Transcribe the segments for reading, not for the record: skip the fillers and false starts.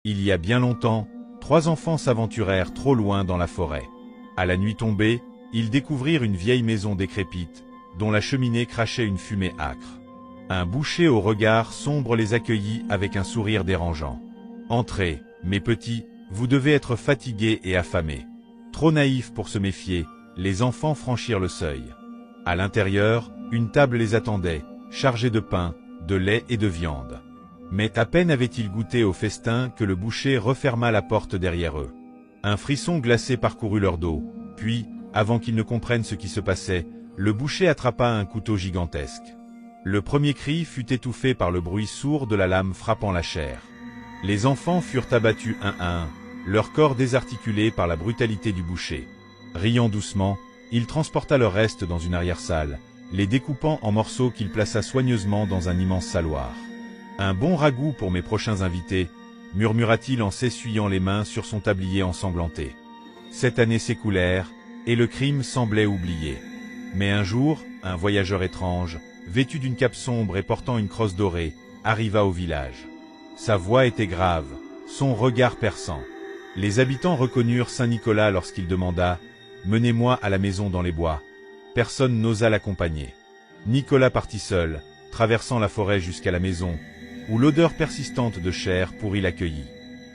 Il y a bien longtemps, 3 enfants s'aventurèrent trop loin dans la forêt. À la nuit tombée, ils découvrirent une vieille maison décrépite, dont la cheminée crachait une fumée âcre. Un boucher au regard sombre les accueillit avec un sourire dérangeant. « Entrez, mes petits, vous devez être fatigués et affamés. » Trop naïfs pour se méfier, les enfants franchirent le seuil. À l'intérieur, une table les attendait, chargée de pain, de lait et de viande. Mais à peine avaient-ils goûté au festin que le boucher referma la porte derrière eux. Un frisson glacé parcourut leur dos, puis, avant qu'ils ne comprennent ce qui se passait, le boucher attrapa un couteau gigantesque. Le premier cri fut étouffé par le bruit sourd de la lame frappant la chair. Les enfants furent abattus un à un, leur corps désarticulé par la brutalité du boucher. Riant doucement, il transporta leurs restes dans une arrière-salle, les découpant en morceaux qu'il plaça soigneusement dans un immense saloir. « Un bon ragoût pour mes prochains invités », murmura-t-il en s'essuyant les mains sur son tablier ensanglanté. 7 années s'écoulèrent, et le crime semblait oublié. Mais un jour, un voyageur étrange, vêtu d'une cape sombre et portant une crosse dorée, arriva au village. Sa voix était grave, son regard perçant. Les habitants reconnurent Saint Nicolas lorsqu'il demanda « Menez-moi à la maison dans les bois ». Personne n'osa l'accompagner. Nicolas partit seul, traversant la forêt jusqu'à la maison, où l'odeur persistante de chair pourrie l'accueillit.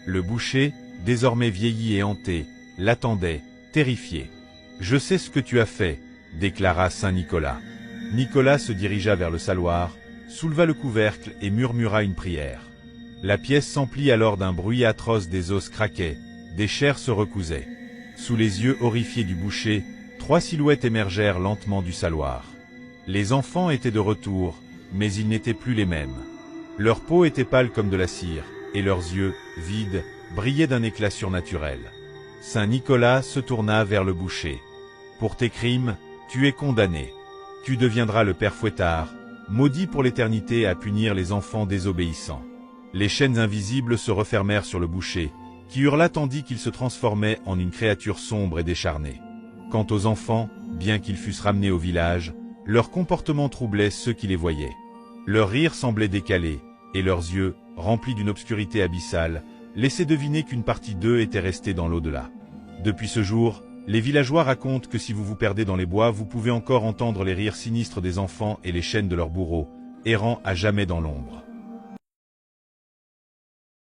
Le boucher, désormais vieilli et hanté, l'attendait, terrifié. « Je sais ce que tu as fait », déclara Saint Nicolas. Nicolas se dirigea vers le saloir, souleva le couvercle et murmura une prière. La pièce s'emplit alors d'un bruit atroce, des os craquaient, des chairs se recousaient. Sous les yeux horrifiés du boucher, 3 silhouettes émergèrent lentement du saloir. Les enfants étaient de retour, mais ils n'étaient plus les mêmes. Leur peau était pâle comme de la cire, et leurs yeux, vides, brillaient d'un éclat surnaturel. Saint Nicolas se tourna vers le boucher. « Pour tes crimes, tu es condamné. Tu deviendras le père Fouettard, maudit pour l'éternité à punir les enfants désobéissants. » Les chaînes invisibles se refermèrent sur le boucher, qui hurla tandis qu'il se transformait en une créature sombre et décharnée. Quant aux enfants, bien qu'ils fussent ramenés au village, leur comportement troublait ceux qui les voyaient. Leur rire semblait décalé, et leurs yeux, remplis d'une obscurité abyssale, laissaient deviner qu'une partie d'eux était restée dans l'au-delà. Depuis ce jour, les villageois racontent que si vous vous perdez dans les bois, vous pouvez encore entendre les rires sinistres des enfants et les chaînes de leurs bourreaux, errant à jamais dans l'ombre.